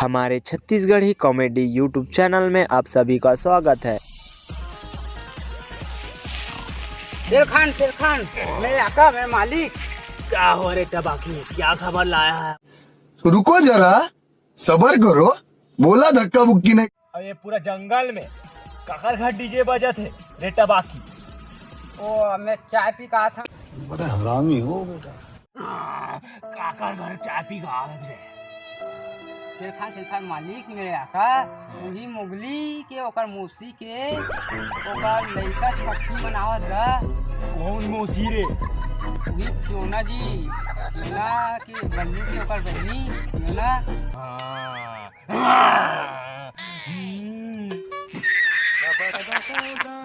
हमारे Chhattisgarhi comedy YouTube channel में आप सभी का स्वागत है। शेर खान मेरे आका मेरे मालिक। क्या हो रे टबाकी, क्या खबर लाया है? रुको जरा, सबर करो, बोला धक्का मुक्की नहीं। अब ये पूरा जंगल में काकर घर डीजे बजा थे रे टबाकी। ओ मैं चाय पी कहा था। बड़ा हरामी हो बेटा। काकर घर चाय पी का रे। शेर खान मालिक मेरे आका वही मुगली के ओकर मौसी के ओकर लड़का छठी मनावत रहा। कौन मौसी रे? वही फियोना जी, फियोना के बन्नी के ओकर बहनी फियोना।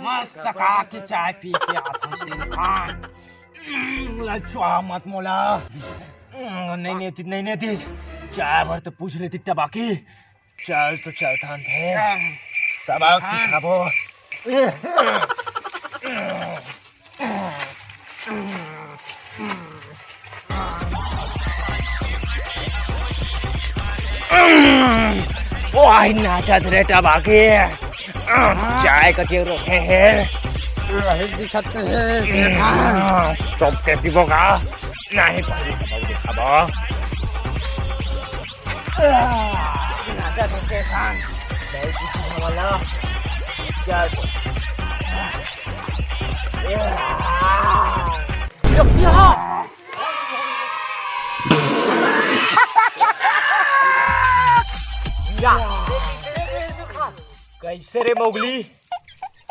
मस्त का के चाय पी के आता शेर खान। लचवा मत मोला। नहीं थी चाय भर तो पूछ लेती टबाकी। चल तो चलता थे सबक सिखाबो। ओ आई नाचत रे टबाकी। चाय का चेक रखे है चुप के पीबो का नहीं खाबो। कैसे रे मोगली?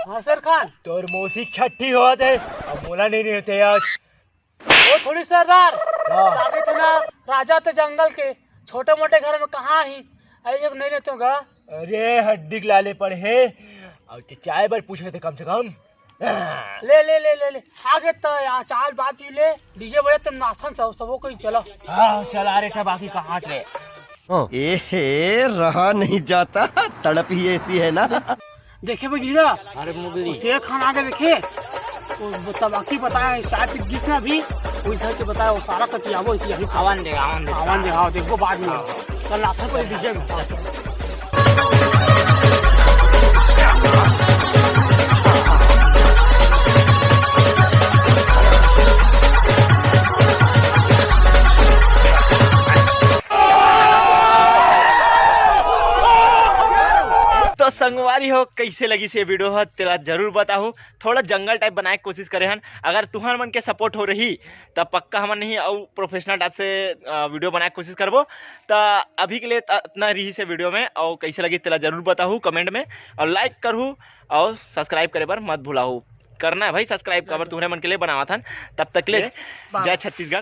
हाँ शेर खान, तोर मौसी छठी होत है अब मोला नहीं रहते आज। वो थोड़ी सरदार आगे थे ना राजा थे जंगल के, छोटे मोटे घर में कहाँ ही ऐसे नहीं रहते होगा। अरे हड्डी लाले पड़े है और चाय बार पूछ रहे थे कम से कम। ले ले ले ले ले आगे तो यहाँ चाल बात पी ले, डीजे बजे तुम नाचन सबो कोई चलो। हाँ चला रे बाकी कहाँ थे? ए रहा नहीं जाता, तड़प ही ऐसी है ना। देखे बगीरा, अरे मुगली शेर खान आगे देखे तो तबाकी बताया चाय पी जिसने भी कोई घर के बताया वो सारा कतिया वो आवान दे देखो बाद में कल नाचन पर डीजे में। तो संगवारी हो कैसे लगी से वीडियो हो तेरा जरूर बताओ। थोड़ा जंगल टाइप बनाए कोशिश करे हन। अगर तुम्हार मन के सपोर्ट हो रही तब पक्का हम नहीं और प्रोफेशनल टाइप से वीडियो बनाए कोशिश करबो। तो अभी के लिए इतना रही से वीडियो में और कैसे लगी तेरा जरूर बताओ कमेंट में और लाइक करूँ और सब्सक्राइब करे पर मत भूलाओ। करना है भाई सब्सक्राइब, खबर तुम्हारे मन के लिए बनावा था। तब तक ले जय छत्तीसगढ़।